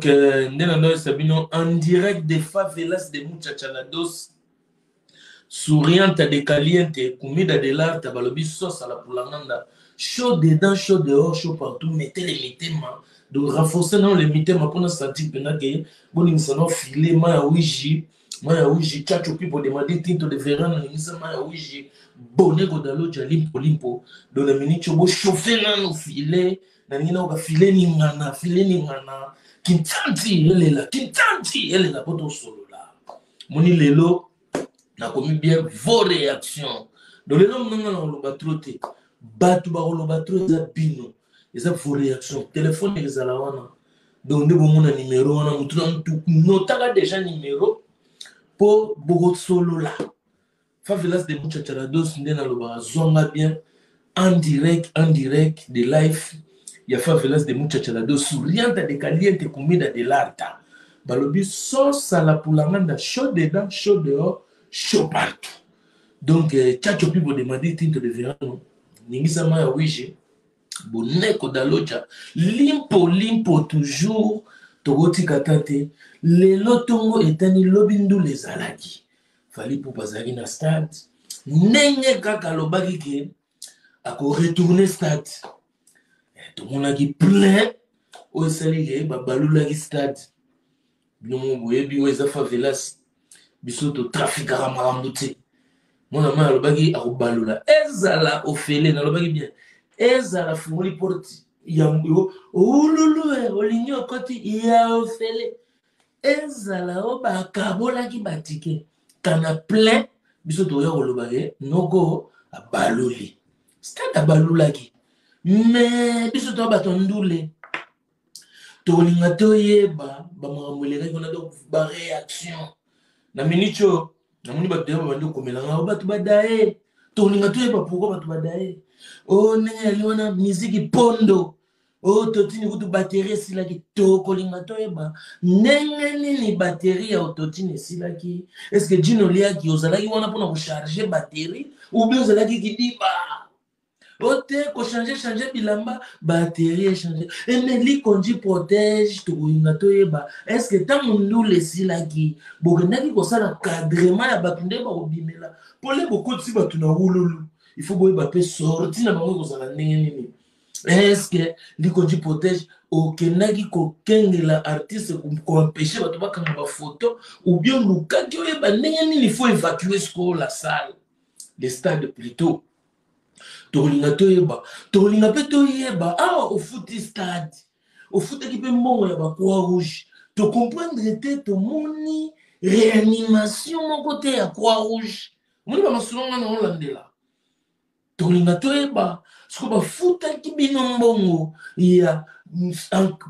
Donc, en direct des favelas de Muchachalados, souriante de caliente, comida de l'art, balobi sauce à la poulanganda, chaud dedans, chaud dehors, chaud partout, mettez les mitema, de renforcer dans les mitema pour nous sentir que bon, nous sommes filés, maya ouiji, tchacho pipo demander tinto de verran, nous sommes maya ouiji, bonnet godalo, jalimpo limpo, de la minute, vous chauffez dans nos filets, nanina ou filet ningana, Kintanti, elle est là, pour ton solo là. Moni lelo, n'a commis bien vos réactions. Donc les hommes n'ont pas trop été. Batu ba trop zabino. Ils ont vos réactions. Téléphone les alawana. Donc de mon numéro, on a notaka déjà numéro pour beaucoup solo là. Favelas de Muchachalados, n'ena loba zonga bien en direct de live. Il y a favelas de Muchachalados, souriante de caliente comida de l'arta. Balobi sauce à la poulanganda, chaud dedans, chaud dehors, chaud partout. Donc, Tchatcho Pibo de Madi Tinto de Verano, Ningisa Maya Wiji, Boneko Dalocha, limpo toujours, Togoti Katate, les lotongo etani lobindu les alaki. Fali pour Bazari na stade, Nenge Kaka Lobaki ke, ako retourner stade. Tout le monde a dit plein, au sali, Babalula qui stade. Nous, Boyebi, Weza Favelas, Bisoto, trafic à Ramaramouté. Mon ami alobaki akobalula ezala ofele na lobaki bien ezala fungoli porti ya ululu olingi okoti ya ofele ezala obakabolaki batike kana plein biso toya kolobaki noko abaluli stade abalulaki mais biso to bato ndule tolinga toyeba bamakamolekaki kona donc ba réaction na minicho na moni bato yaba bandi komelanga bato badaye tolinga toyeba pourquoi bato badaye o ndenge yali wana miziki pondo o totini kutu bateri esilaki tokolinga toyeba ndenge nini bateri ya ototini esilaki estce jino liaki ozalaki wana mpona kocharge bateri ou bien ozalaki kidiba ote changer bilamba batterie changer mais li konji protège to inga toyeba est-ce que ta mundu lesilaki bokendaki kosala cadrement ya bato nde bakobimela pole bokotisi bato na wululu il faut boyeba pe sorti na bango kozala ndenge nini est-ce que li konji protège okendaki kokengela artiste koempêche bato bakanga bafoto ou bien lukaki oyeba ndenge nini il faut évacuer la salle le stade plutôt tolinga pe toyeba au foot stade au foot qui peut mbongo ya ba croix rouge to comprendre te to moni réanimation mon côté ya croix rouge moni ba masulonga na holandela tolinga toyeba ce ba foot qui bino mbongo ya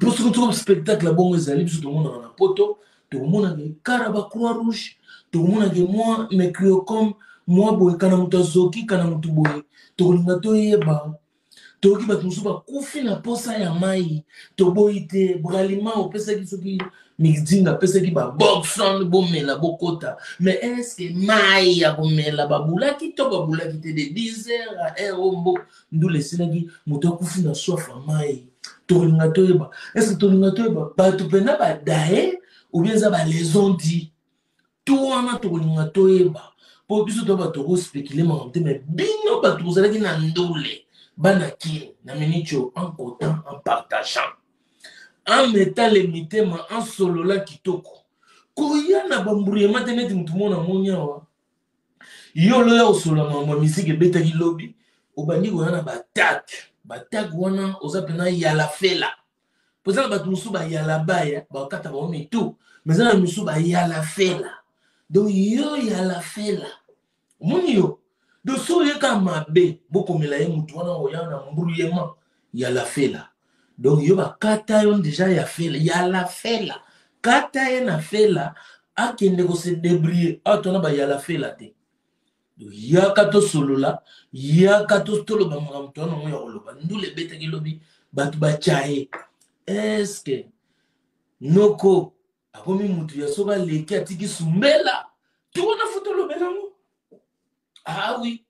pour ce spectacle bongo ezali biso to mona na poto to mona ke karaba croix rouge to mona ke moi microcom moi boy kana mutazoki kana mutuboy tolinga toyeba toki bato mosusu bakufi na posa ya mai toboyi te bralima opesaki soki mixding apesaki baboxon bomela bokota mais estce mai ya komela babulaki to babulaki te de 10 heures à heure ombo ndula esilaki moto akufi na soif ya mai tolinga toyeba estce tolinga toyeba bato mpena badaye ou bien eza baleson di to wana tolinga toyeba po biso to bato kospekile makambo te mais bino bato bozalaki na ndule bana kini na minicho en cotant en partageant en mettant les mitema en solola kitoko koya na bambrouillement te neti mutu mona monyawa yo loya osolola makambo ya misiki ebetaki lobi obandi koya na batak wana oza mpena yala fela po eza na bato mosusu bayala baya bakata bango mitu mais eza na mosusu bayala fela donc yo yala fela moni yo donc so yeka mabe bokomela ye mutu wana oya na mbrouillement yala fela donc yo bakata yo déjà ya fela yala fela kata ye na fela akende kose débrouiller atona bayala fela te yaka tosolola yaka toloba makambo twana ngo ya koloba ndule ebetaki lobi bato batyaye estce noko akomi mutu ya soki aleki atiki sumbela tokona fo tolobela ngo ah oui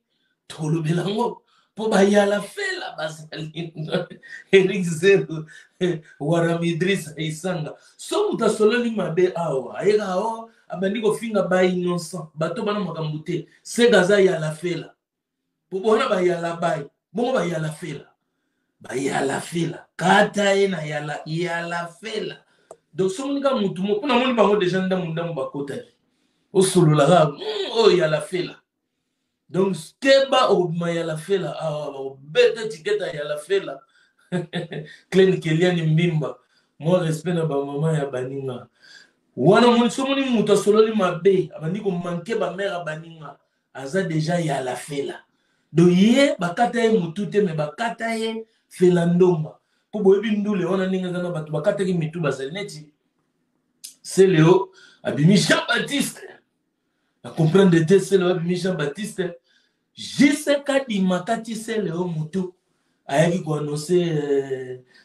tolobela ngo mpo bayala fela bazali erik zero waramidris aisanga so mutu asololi mabe awa ayeka awa abandi kofinga bainnocent bato bana makambo te seka aza yala fela mpo bona bayala bai bongo bayala fela kata ye na yala fela donc somonika mutu mo mpona moni bango deja ndamu bakotaki osololaka oyo yala fela donc keba obima yala fela obeta tiketa yala fela Clen Keliani Mbimba moi respect na bamama ya baninga wana moni somoni mutu asololi mabe abandi komanke bamere baninga aza deja yala fela donc ye bakata ye mutu te me bakata ye fela ndonga mpo boyebi ndule wana ndenge eza na bato bakataki mitu bazali neti seleo abimi Jean-Baptiste na comprendre te seleo abimi Jean-Baptiste jiseka dimakati seleo mutu ayaki koannonce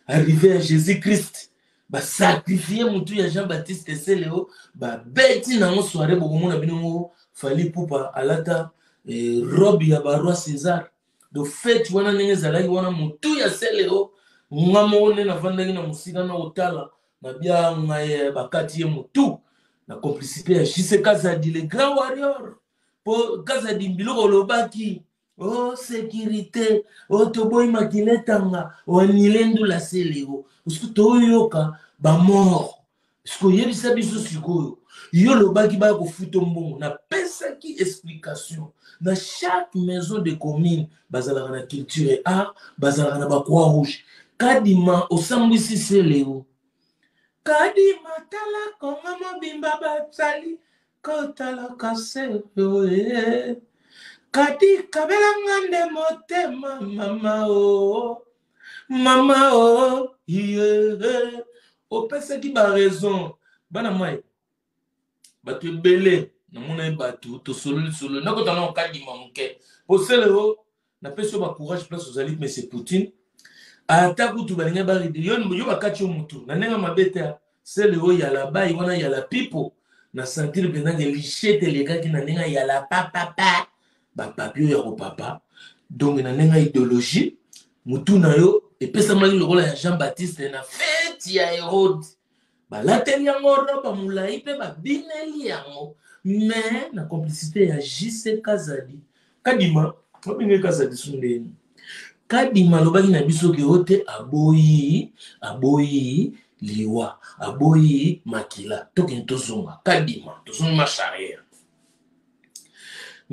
arrivé à Jésus-Christ basakrifie mutu ya Jean-Baptiste seleo babeti nango soirée bokomona bino Fali Poupa alata robe ya baroi César de fait wana ndenge ezalaki wana motu ya seleo nga mone navandaki na mosika na otala na bia ngai bakati ye motu na complicité ya JC Kazadi le grand warrior po Kazadi biloko olobaki oh sécurité oh toboyi makiletanga wanile ndula seleo usiku toyoka bamort siko yebisa biso sikoyo yo lobaki baya kofuta mbongo na pesaki explication na chaque maison de commune bazalaka na culture et art bazalaka na croix rouge kadima osambwisi seleo kadima tala konga mobimba batsali kotala kaseo kadi kabelanga nde motema mama o yeah. Opesaki ba raison bana mai bato ebele namona bato to solo nakota na okadima moke poseleo na peso ba courage place aux alliés mais c'est Poutine ata kutu balinga baride yo bakati yo mutu na nenga mabeta seleo ya la bai wana ya la pipo na sentir bena de lichete legaki na nenga ya la papa ba papio ya ko papa donc na nenga idéologie mutu na yo epesa mali lokola ya Jean-Baptiste na fête ya Hérode balateli yango roba mulai pe babineli yango mais na complicité ya JC Kazadi kadima obinge Kazadi sundeni kadima lobaki na biso ke ote aboyi liwa aboyi makila toki tozonga kadima tozonga charrière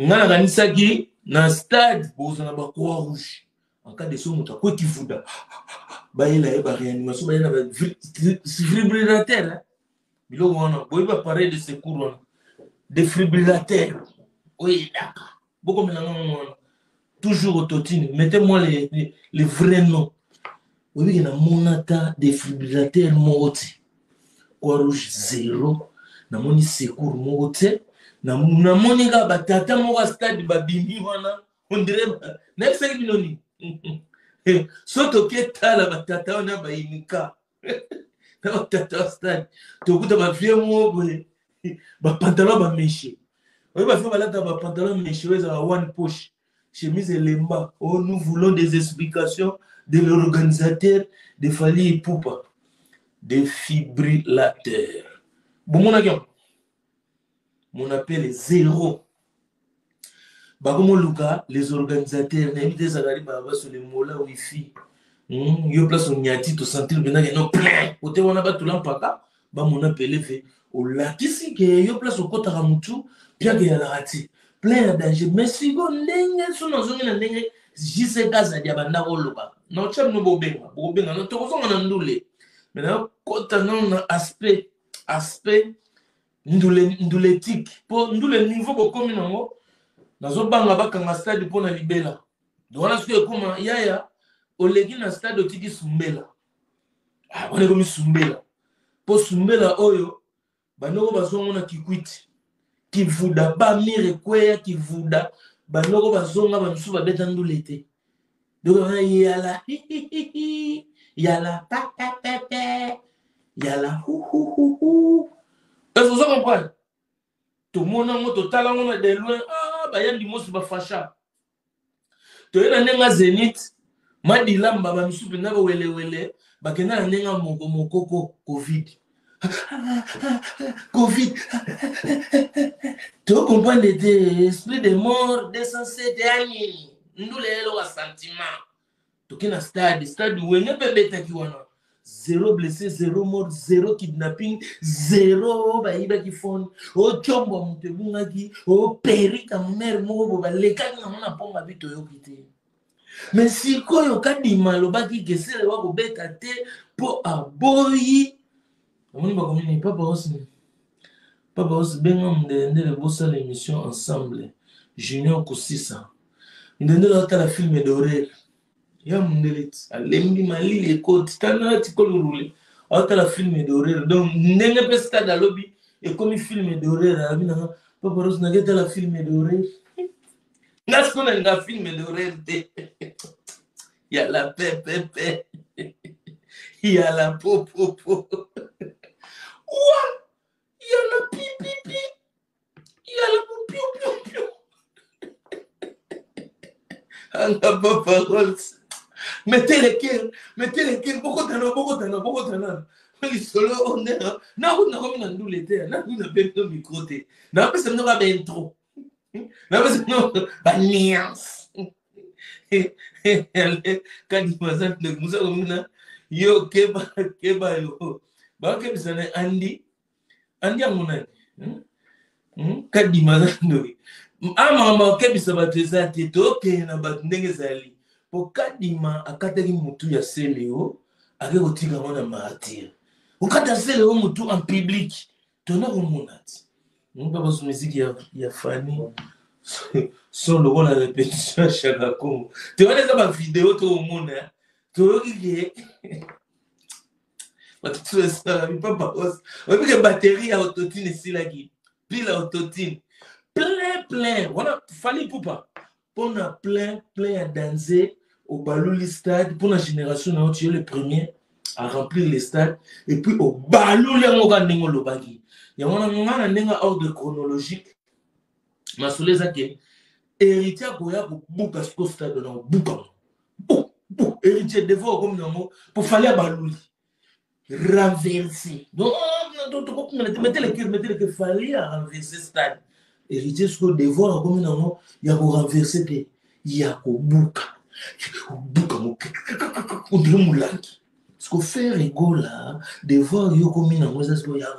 ngana kanisaki na stade bozana ba croix rouge en cas de son moto ko kifuda bayela ba réanimation bayela ba défibrillateur biloko wana boyi ba pareil de secours défibrillateur oui d'accord beaucoup maintenant toujours autotune mettez-moi les vrais noms oui na monata défibrillateur moti croix rouge 0 na moni secours moti na moni ga batata mo stade ba bimi wana on dirait next minoni soto ketala batata wana baimika na batata stade tokuta ba vie mo ba pantalon ba meche oui ba fait balata ba pantalon meche weza one push chemise lemba oh nous voulons des explications de l'organisateur de Fali Poupa défibrillateur bon mon appel est 0 Bagomo Luka, les organisateurs, n'invitez Zagari Baba sur les mola wifi. Yo place au Niati, to sentir bien qu'il y a plein. Côté on a battu l'ampaka, bah mon appel est fait. Au lac ici, que yo place au Kota Ramutu, bien qu'il y a la rati. Plein de danger. Mais si vous n'avez son zone n'a n'engagé, j'y sais pas ça diabanda roloba. Non, tu as no bobenga, non te ressens en andoulé. Mais là, Kota non aspect ndulétique. Pour ndule niveau beaucoup minango. Nazo banga bakanga stade pona libela dona siku ekoma yaya olegi na stade otiki sumbela wana komi sumbela po sumbela oyo banoko bazongo na kikwiti kivuda ba mire kweya kivuda banoko bazonga bamusu babeta ndulete donc yala yala pepe yala hu est-ce que vous comprenez tout mon amour total on a de loin bayandi mosu bafasha toyena nenga Zénith madilamba bamisupe na wele bakena na nenga mokoko covid to comprendre des esprits de mort descensé dernier ndulelo wa sentiment tokina stade wenge bebeta kiwana 0 blessé, 0 mort, 0 kidnapping, 0 baïba qui font, oh chombo mutebungaki, oh péri ta mère mo ba lekani na mona pomba bito yo kité. Mais si ko yo kadima lobaki kesele wa ko beta te po aboyi. Amoni ba komini papa os benga mdende le bossa l'émission ensemble. Junior Kosisa. Ndende la film d'horreur. Ya mundelet alembi malili ekoti tana tikolurule ata la film d'horreur donc ndenge pe stade à lobby et comme film d'horreur abina papa rose na geta la film d'horreur ngas kona nga film d'horreur te ya la pepe ya la popo wa ya la pipi piou, piou, piou. La parole. Mettez les cœurs, beaucoup d'années. Les solo, on est là. Non, on a comme dans nous l'été. Non, on a bien le micro. Non, parce que nous avons bien trop. Non, parce que nous avons nuance. Quand il m'a dit que nous avons yo, keba, yo. Bah, que ça n'est Andy à mon avis. Quand il m'a dit maman, que ça va te faire, tu es ok, na batnengezali. Pour kadima akataki mutu ya seleo ake kotika mona martyr ukata seleo mutu en public tona komonati mba basu musique ya Fanny son logo la répétition chaque Congo tu vois les vidéo to mona to ki tu ça papa os on que batterie à autotune ici là qui pile à autotune plein voilà Fally Ipupa on a plein à danser au Balouli stade pour la génération tu es le premier à remplir les stades et puis au Balouli on va nengo lobaki ya wana ngana nenga ordre chronologique masole zake héritier koya ko buka sto stade na buka bu héritier devant comme non pour Fally Balouli renverser donc mettez le que Fally a renversé stade héritier ce que devant comme non il y a ko renverser te il y a ko buka on dirait Moulangi. Ce qu'on fait rigola, de voir Yoko Mina, moi, ça se voit, il y a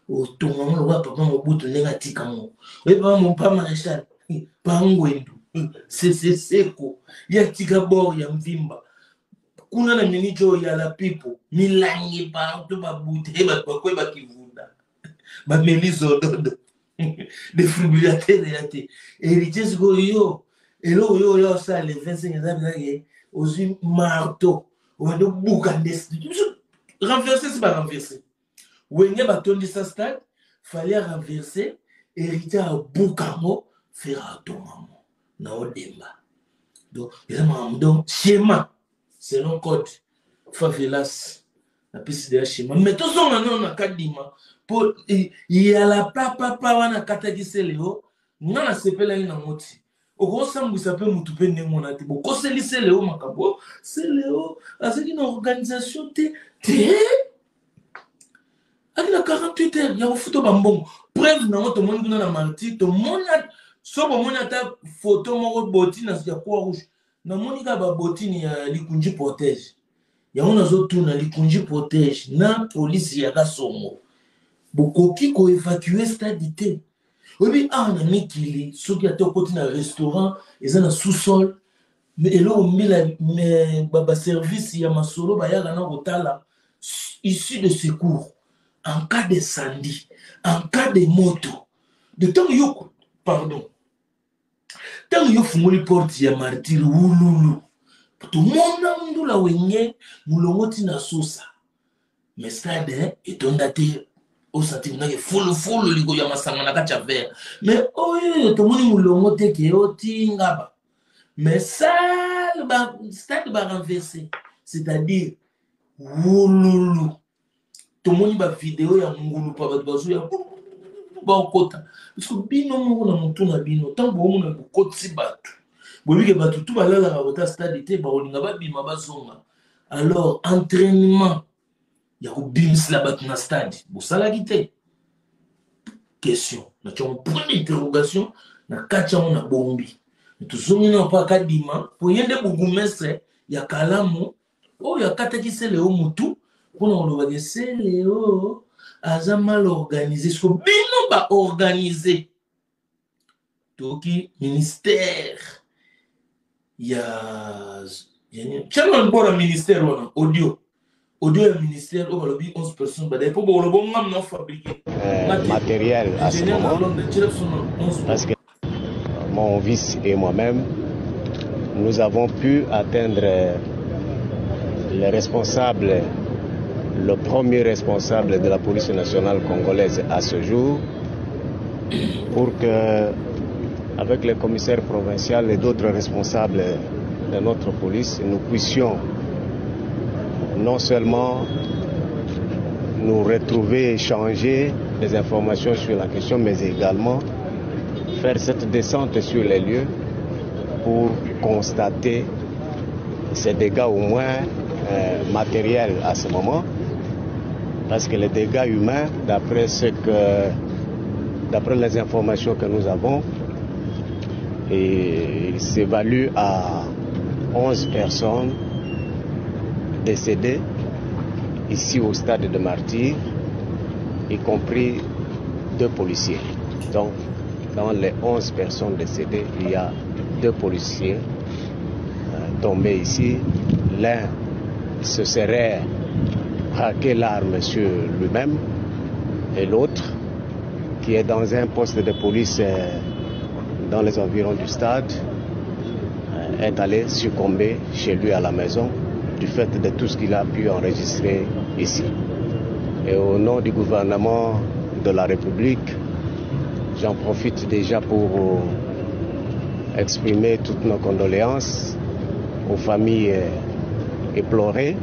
autant. On voit papa, mon bout de négatif. Mais pas mon pas maréchal, pas un wendu. C'est quoi? Il y a Tigabor, il y a Mvimba. Kuna na minijo ya la pipo. Milangi pa, to ba bouté, ba quoi, ba kivunda. Ba melizo dodo. Défibrillateur, héritier, ce qu'on yo. Et là, yo, ça, les 25 ans, aux yeux marteau, on va donc boucaner. Renverser, c'est pas renverser. Où il y a bâton de sa stade, fallait renverser, hériter à Boukamo, faire à ton maman. Na Odemba. Donc, schéma, selon code, favelas, la piste de schéma. Mais tout ça, on a kadima. Il y a la papa, on a katagissé Léo, on a sepelé une amoti. Au sambu sape mutupe nemona te bo koseli seleo makabo seleo azaki na organisation te akina 48 heures ya foto bambongo preuve na moto moni kuna na marti to mona so bo mona ta photo moko boti na ya kwa rouge na moni ka ba botini ya likunji protège ya ona zo tuna likunji protège na police ya kasongo bokoki ko évacuer stade te. Oui, on a mis qui ceux qui étaient au côté d'un restaurant, ils ont un sous-sol. Mais là, on met le service, il y a ma solo, il y a un hôtel issu de secours. En cas d'incendie, en cas de moto, de temps yo, pardon, tant yo fumoli porte ya martyr wululu. Tout le monde a la wenge, moulongoti na sosa. Mais ça, est on daté. Au sentiment que full ligo ya masanga na kacha vert mais oyo to moni mulongo te ke otinga ba mais ça ba stade ba renversé c'est-à-dire wululu to moni ba vidéo ya ngulu pa ba zo ya ba kota parce que bino mo na mutu na bino tango mo na kotsi batu bobi ke batu tout ba la ba stade te ba olinga ba bima ba zonga alors entraînement il y a bims là-bas dans le stade. Bon, ça l'a quitté. Question. Nous avons un point d'interrogation. Nous avons un bombi. Nous n'avons pas qu'à dire, pour y aller au bourgmestre, il y a Kalamo. Oh, il y a Kataki Seleo Moutou. Pour nous, on va dire Seleo a mal organisé. Ce que bien pas organisé. Donc, ministère. Il y a. Quel est le bon ministère audio? Au deux ministères, on va le dire 11 personnes. Pour le bon moment, fabriquer matériel à ce moment. Parce que mon vice et moi-même, nous avons pu atteindre les responsables, le premier responsable de la police nationale congolaise à ce jour, pour que, avec les commissaires provinciaux et d'autres responsables de notre police, nous puissions non seulement nous retrouver, échanger, des informations sur la question, mais également faire cette descente sur les lieux pour constater ces dégâts au moins matériels à ce moment. Parce que les dégâts humains, d'après les informations que nous avons, il s'évalue à 11 personnes décédées ici au stade de Martyrs, y compris 2 policiers. Donc, dans les 11 personnes décédées, il y a 2 policiers tombés ici. L'un se serait braqué l'arme sur lui-même et l'autre, qui est dans un poste de police dans les environs du stade, est allé succomber chez lui à la maison du fait de tout ce qu'il a pu enregistrer ici. Et au nom du gouvernement de la République, j'en profite déjà pour exprimer toutes nos condoléances aux familles éplorées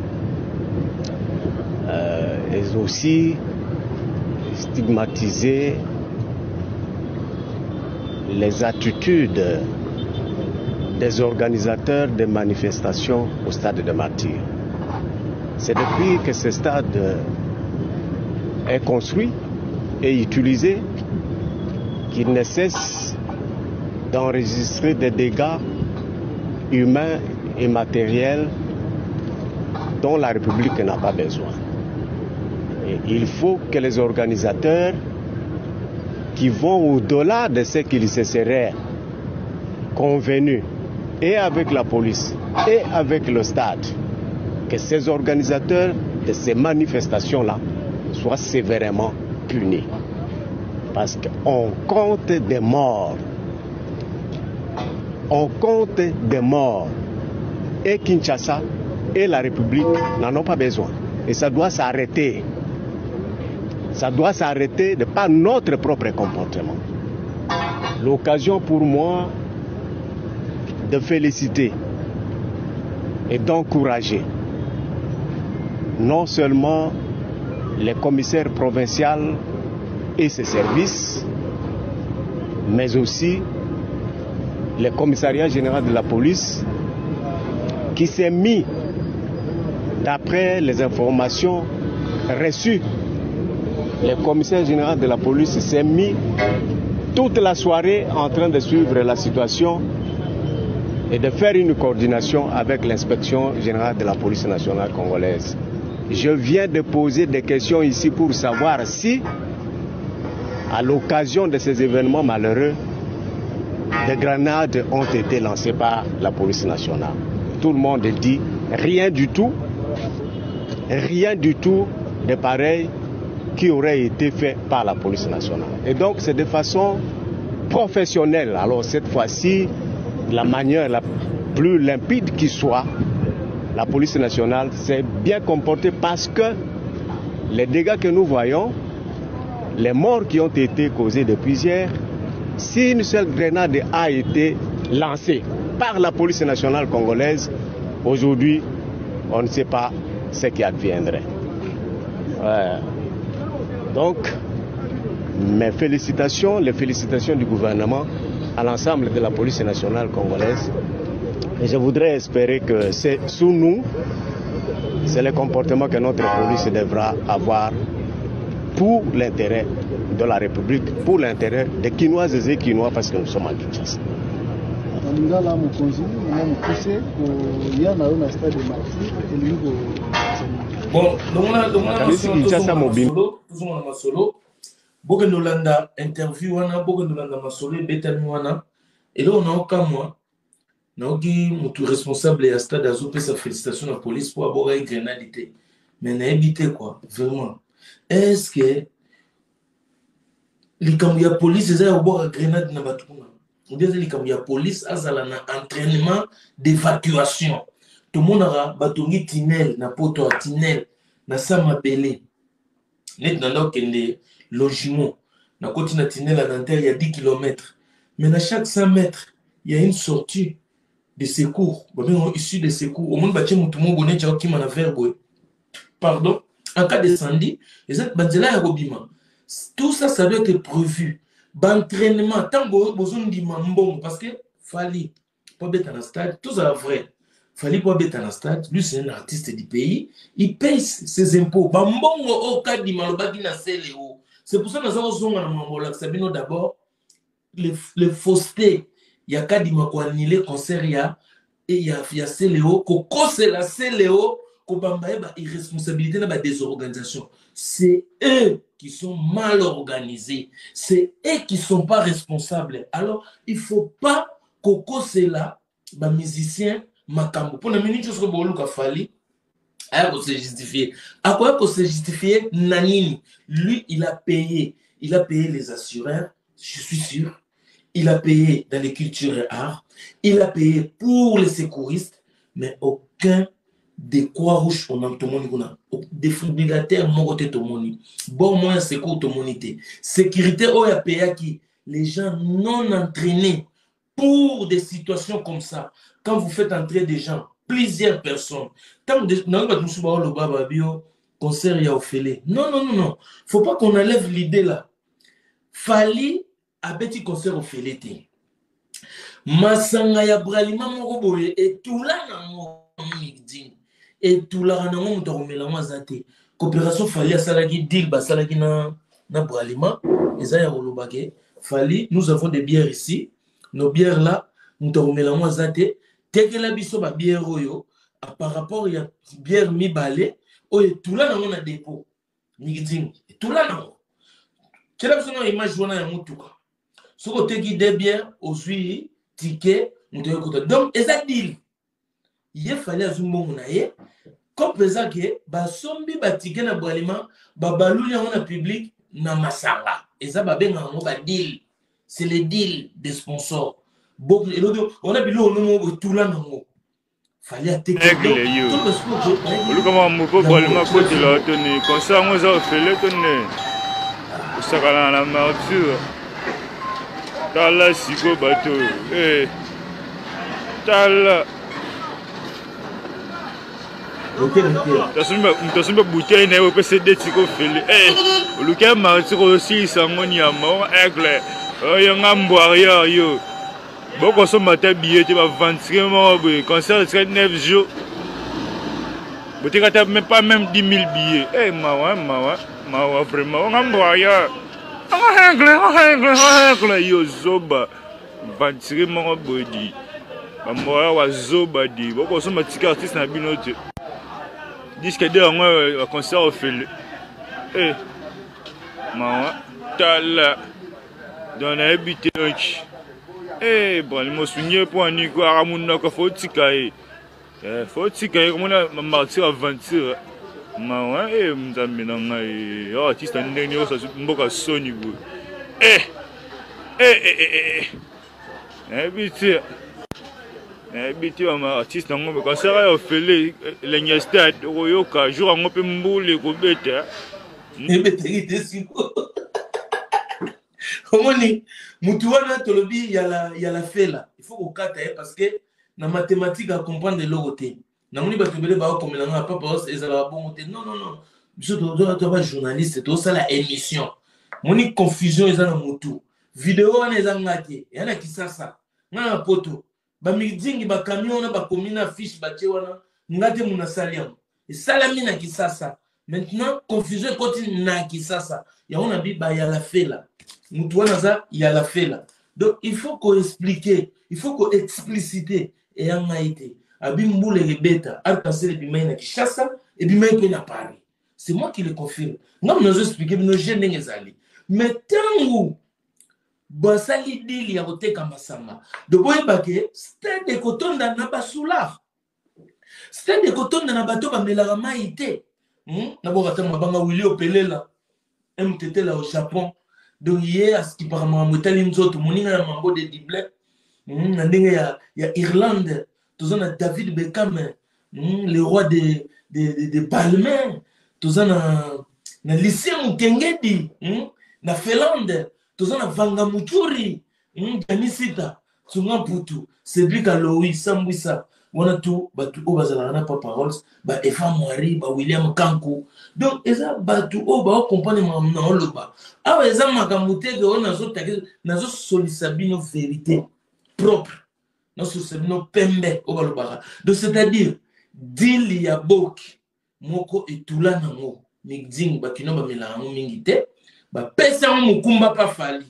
et aussi stigmatiser les attitudes des organisateurs des manifestations au stade de Martyrs. C'est depuis que ce stade est construit et utilisé qu'il ne cesse d'enregistrer des dégâts humains et matériels dont la République n'a pas besoin. Et il faut que les organisateurs qui vont au-delà de ce qu'ils se seraient convenus et avec la police et avec le stade, que ces organisateurs de ces manifestations-là soient sévèrement punis. Parce qu'on compte des morts. On compte des morts. Et Kinshasa et la République n'en ont pas besoin. Et ça doit s'arrêter. Ça doit s'arrêter de par notre propre comportement. L'occasion pour moi de féliciter et d'encourager non seulement les commissaires provinciaux et ses services, mais aussi le commissariat général de la police qui s'est mis, d'après les informations reçues, le commissaire général de la police s'est mis toute la soirée en train de suivre la situation et de faire une coordination avec l'inspection générale de la police nationale congolaise. Je viens de poser des questions ici pour savoir si, à l'occasion de ces événements malheureux, des grenades ont été lancées par la police nationale. Tout le monde dit rien du tout de pareil qui aurait été fait par la police nationale. Et donc c'est de façon professionnelle. Alors cette fois-ci, la manière la plus limpide qui soit, la police nationale s'est bien comportée parce que les dégâts que nous voyons, les morts qui ont été causés depuis hier, si une seule grenade a été lancée par la police nationale congolaise, aujourd'hui, on ne sait pas ce qui adviendrait. Donc, mes félicitations, les félicitations du gouvernement à l'ensemble de la police nationale congolaise. Et je voudrais espérer que c'est sous nous, c'est le comportement que notre police devra avoir pour l'intérêt de la République, pour l'intérêt des Kinoises et Kinois, parce que nous sommes à Kinshasa. Bon, donc Nolanda interview wana Nolanda masolo betami wana et là on a aucun mois naoki mutu responsable ya stade azopé sa félicitation à la police pour avoir une grenade mais n'a évité quoi vraiment est-ce que likambo ya police eza ya boire grenade na batuna ou bien likambo ya police azala na entraînement d'évacuation tout le monde a batongi tunnel na poto à tunnel na samabele net na lokende logement na côté na tunnel à Nanterre il y a 10 km mais à chaque 100 mètres il y a une sortie de secours issu de secours au monde batie mutu mongo ne tchao ki mana verbo pardon en cas d'incendie les banzela ya robima Tout ça, ça doit être prévu. D'entraînement, tant besoin de mambon, parce que Fally, pas bête dans le stade, tout ça vrai. Fally pas bête dans le stade, lui c'est un artiste du pays, il paye ses impôts. Bambon au cas du malobaki na Céléo. C'est pour ça que nous avons Sabino d'abord, les faussetés, il y a cas du makwaniler concert, et il y a Céléo, Coco c'est la Céléo, Kobambaye ba irresponsabilité dans des organisations. C'est eux qui sont mal organisés. C'est eux qui ne sont pas responsables. Alors, il ne faut pas Coco c'est là, les musiciens, Makambo. Pour la minute, je serais bon, Luka Fally. Alors, pour se justifier. À quoi pour se justifier, Nanini, lui, il a payé. Il a payé les assureurs, je suis sûr. Il a payé dans les cultures et arts. Il a payé pour les secouristes, mais aucun des Croix-Rouges on a tomoni kuna défibrillateur mon côté tomoni bon moins secours tomonité sécurité au ya paya qui les gens non entraînés pour des situations comme ça quand vous faites entrer des gens plusieurs personnes tant de non pas nous suba le baba bio concert ya ofélé non faut pas qu'on enlève l'idée là Fally a petit concert ofélé té masanga ya bralima moko boye et tout là na migding et tout là on a un coopération Fally à salagi deal bas salagi na bralima et ça y a rolobake Fally nous avons des bières ici nos bières là nous avons zate dès que la biso ba bière oyo par rapport il y a bière mi balé oyo tout là on a dépôt migding tout là non quelle est la image on a un mutuka ce côté qui des bières aujourd'hui ticket donc et ça deal il fallait azumbo munaye comme ça que ba sombi ba ticket na bralima ba balou ya na public na masanga et ça ba benga ngo ba deal c'est le deal des sponsors beaucoup et l'autre on a bilo no tout là non fallait attaquer tout le sport lu kama mpo bralima ko de la tenue comme ça moi ça fait le tenue ça kana la martyre tala siko bato tala Mtasumba bouteille na yo pese de tiko fele oluka martyr aussi sangoni ya mort aigle yo ngambo yo boko so mata billet te ba 23 mois concert 39 jours botika ta même pas même 10 000 billets mawa vraiment ngambo aigle yo zoba 23 mois bodi ba wa zoba di boko so matika artiste na binote disque de un concert au fil maman tala dans la habité bon il m'a soigné pour un nico à ramuna ko faut tikaye comme on a martyr aventure maman mzambi na ngai artiste ndeni yo sa mboka soni bu habité Habité à ma artiste, quand ça a fait les stades, Royoka, jour en open boule, Gobeta. Comment ni Moutouana Tolobi, il y a la fait là. Il faut qu'on cate parce que dans la mathématique, à comprendre de l'autre côté. Dans mon livre, tu vas comme il pas parce que ça bon côté. Non. Je dois être journaliste, tout ça la émission. Mon confusion est dans Moutou. Vidéo, on est en maté. Il y en a qui ça. Non, un poteau. Ba migdingi ba camion na ba komina fiche ba wana ngate muna saliam et salami na kisasa maintenant confusion continue na kisasa ya on a bi ba ya la fait là mutu wana za ya la fait là donc il faut qu'on expliquer il faut qu'on expliciter et en maïté abi mbule le beta artasele bi maina kishasa et bi maina na Paris c'est moi qui le confirme non nous expliquer nos jeunes ngezali mais tangu basali dili ya koteka masanga de boyebake stade de kotonda na basula stade de kotonda na bato bamelaka mai te na bokata mabanga wili opelela MTT là au Japon donc hier à ce qui par mwetali nzoto moninga na mambo de dible na ndenge ya Irlande tozana David Beckham le roi de Balmain tozana na lycée Mukengedi na Finlande tozana Vanga Muchuri Janisita Tsunga Putu Cedric Aloui Sambwisa wana tout batu o bazala na pas paroles ba Eva Moiri ba William Kankou donc eza batu o ba comprendre na oloba awa eza makambo te ke ona zo take nazo solisa bino vérité propre na solisa bino pembe o balobaka donc c'est-à-dire dili ya boki moko etula nango mixing bakino ba melango mingi te ba pesa mukumba pa fali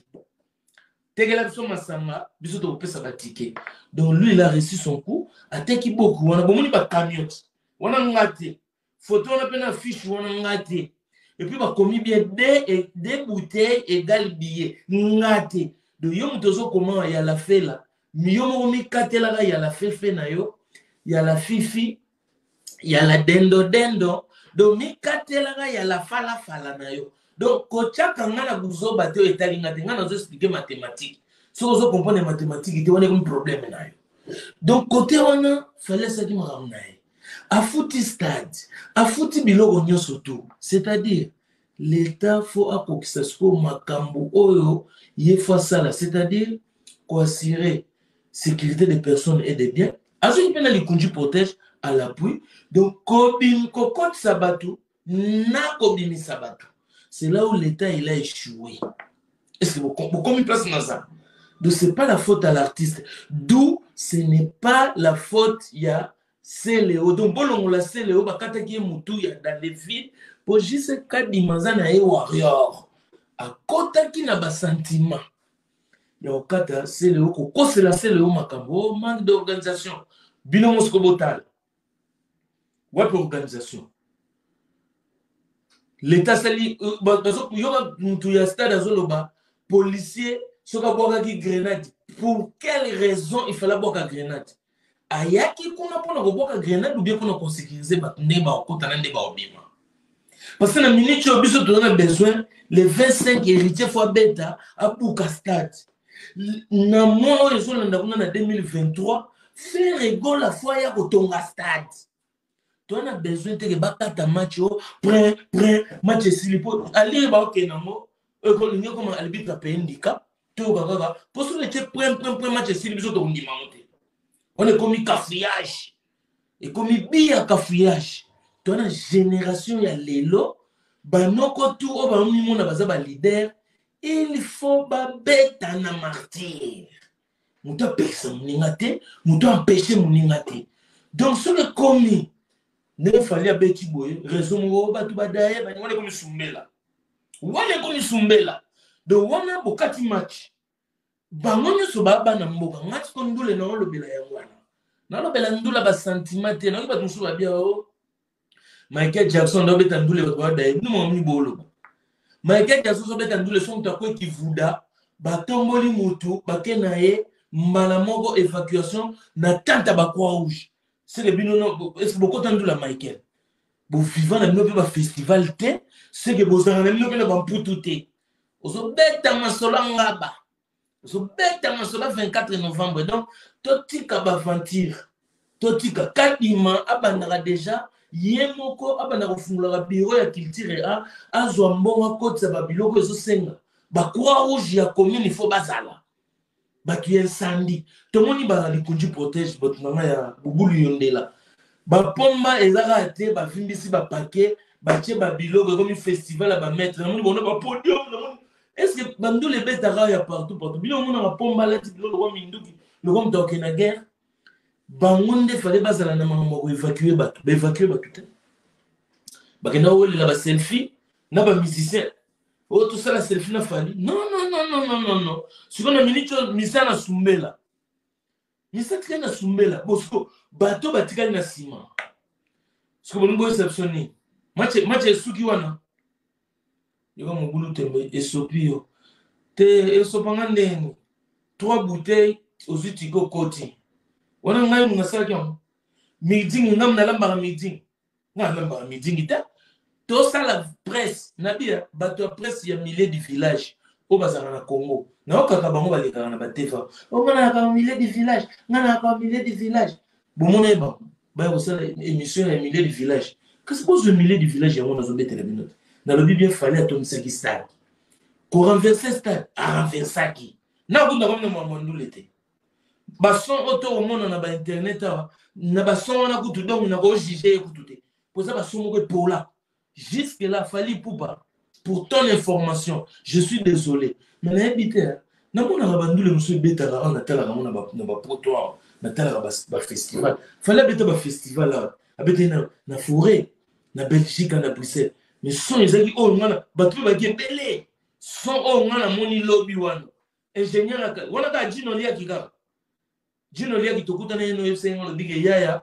tegela biso masanga biso to pesa ba ticket donc lui il a reçu son coup ateki beaucoup wana bomoni ba cagnotte wana ngate photo na pena fiche wana ngate et puis ba commis bien des bouteilles égale billet ngate donc yo mutozo comment ya la fait là miyo mo mi katela ga ya la fait na yo ya la fifi ya la dendo donc mi katela ga ya la fala na yo. Donc, kocha kangana buzo bateo etali ngate ngana zo expliquer mathématiques. Si vous comprenez mathématiques, il y a un problème là. Donc côté on a fallait ça qui m'a ramené. A fouti stade, a fouti bilo onyo soto. C'est-à-dire l'État faut akokisa sko makambo oyo yefa sala, c'est-à-dire quoi assurer sécurité des personnes et des biens. Azo ni pena li kunji protège à l'appui. Donc kobim kokot sabatu na kobimi sabatu. C'est là où l'État il a échoué. Est-ce que vous comprenez place dans ça? Donc c'est pas la faute à l'artiste. D'où ce n'est pas la faute il y a Céléo. Donc bon on la Céléo bakata ki mutu ya dans les villes pour juste kadimazana na e warrior. A kota ki na ba sentiment. Ya okata Céléo ko kosela Céléo makambo manque d'organisation. Bino mosko botal. What organisation? L'État sali yoga mutu ya stade azoloba policier soka boka ki grenade. Pour quelle raison il fallait boka grenade? Ayaki kuna pona ko boka grenade ou bien kuna ko sécuriser ba ndeba okota na ndeba obima. Parce que na minute obiso to na besoin les 25 héritiers fois bêta à buka stade. Na mo rezo na kuna na 2023 faire rigole la fois ya ko tonga stade. Tu as besoin de battre match, match silipo. Allez, namo. Comme arbitre a handicap. Tu as pour ce que match silipo on dit on est comme cafouillage. Et comme bien cafouillage. Tu as une génération ya lelo. Banoko tout au bas mi mona baza ba leader. Il faut ba beta na martyr. Muta pesa muningate, muta empêcher muningate. Donc ce que commis ne fallait pas bêti boy raison mo ba tu ba daye ba ngone comme sumbela wale comme sumbela de wana bokati match ba ngone so ba na mboka match ko ndule na lobela ya wana na lobela ndula ba sentiment na ba musu ba bia o Michael Jackson do beta ndule ba daye no mo mi bolo Michael Jackson so beta ndule son ta ko ki vuda ba tomboli mutu ba kenaye mbala moko évacuation na tanta ba croix rouge. C'est que est-ce que beaucoup entendu la Michael? Vous vivez dans le festival té, c'est que vous avez le ban poutouté. Vous avez bête à masola ngaba. Vous avez bête à masola 24 novembre. Donc totika baventure. Totika kadima abandara déjà yemoko abandara fungula bureau ya culture a azwa mbonga kotsa ba biloko zo senga. Ba croix rouge ya commune il faut bazala. Batu incendie tout le monde ba likunji protège batu nanga ya bubulu yondela ba pomba ezaka te ba fimbisi ba paquet ba tie ba biloko comme festival ba mettre na monde ba podium est-ce que bandu les bêtes ya partout bilo mona ba pomba la ti bilo lo minduki le comme donc na guerre bangonde fallait bazala na mama ko évacuer batu te ba kena wole la ba selfie na ba musicien. Oh, tout ça, la selfie n'a fallu. Non. Ce qu'on a mis, Misa na sumbela. Misa tika na sumbela. Bosko, bateau batika na ciment. Ce que vous nous réceptionner. Match suki wana. Yoko mobulu tembe esopio. Te esopanga ndeni. 3 bouteilles aux utigo koti. Wana ngai ngasala kyam. Meeting ngam na lamba meeting. Na lamba meeting ita. Tout ça la presse, nabia, bateau presse y a milliers du village au bazar na Congo. Na okaka bango baleka na batefa. O ngana ka milliers du village, ngana ka milliers du village. Bon mon eba, ba ko sala émission ya milliers du village. Qu'est-ce que le milliers du village ya mona zombe téléminute. Dans le bien fallait ton saki stade. Pour renverser stade, à renverser qui. Na ko ndako mo mondulete. bason auto au monde na ba internet na bason na kutu donc na ko juger kutu pour ça bason moko pola jusque là fali poupa pour ton information je suis désolé mais na habité na mona ba bandule monsieur betala on atala na mona ba poto na tala ba festival fallait beta ba festival là abete na forêt na Belgique na Bruxelles mais son ezaki o ngana batu ba kembele son o ngana moni lobby wana ingénieur wana ka jino lia kika jino lia kitokuta na eno FC ngolo bige yaya